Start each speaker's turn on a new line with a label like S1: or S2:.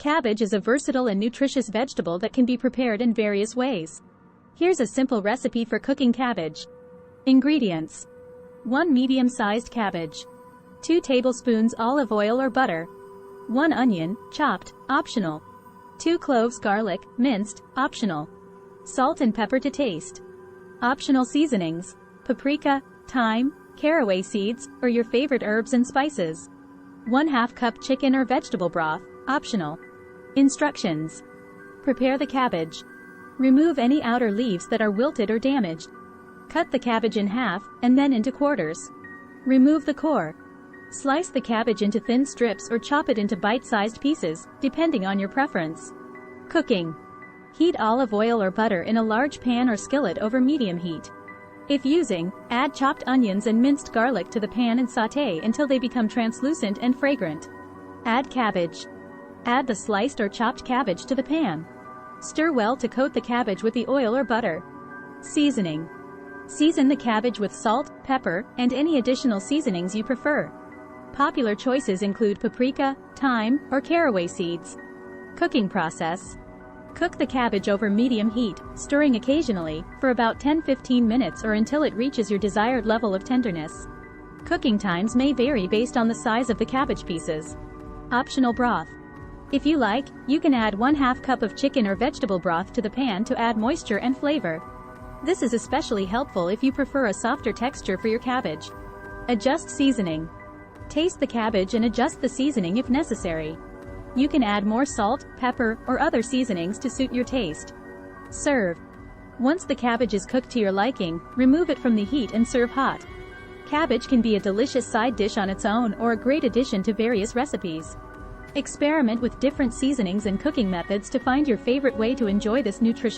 S1: Cabbage is a versatile and nutritious vegetable that can be prepared in various ways. Here's a simple recipe for cooking cabbage. Ingredients: 1 medium-sized cabbage, 2 tablespoons olive oil or butter, 1 onion, chopped, optional, 2 cloves garlic, minced, optional, salt and pepper to taste. Optional seasonings: paprika, thyme, caraway seeds, or your favorite herbs and spices. 1/2 cup chicken or vegetable broth, optional. Instructions: prepare the cabbage. Remove any outer leaves that are wilted or damaged. Cut the cabbage in half, and then into quarters. Remove the core. Slice the cabbage into thin strips or chop it into bite-sized pieces, depending on your preference. Cooking: heat olive oil or butter in a large pan or skillet over medium heat. If using, add chopped onions and minced garlic to the pan and sauté until they become translucent and fragrant. Add cabbage. Add the sliced or chopped cabbage to the pan. Stir well to coat the cabbage with the oil or butter. Seasoning: season the cabbage with salt, pepper, and any additional seasonings you prefer. Popular choices include paprika, thyme, or caraway seeds. Cooking process: cook the cabbage over medium heat, stirring occasionally, for about 10-15 minutes or until it reaches your desired level of tenderness. Cooking times may vary based on the size of the cabbage pieces. Optional broth: if you like, you can add 1/2 cup of chicken or vegetable broth to the pan to add moisture and flavor. This is especially helpful if you prefer a softer texture for your cabbage. Adjust seasoning: taste the cabbage and adjust the seasoning if necessary. You can add more salt, pepper, or other seasonings to suit your taste. Serve. Once the cabbage is cooked to your liking, remove it from the heat and serve hot. Cabbage can be a delicious side dish on its own or a great addition to various recipes. Experiment with different seasonings and cooking methods to find your favorite way to enjoy this nutritious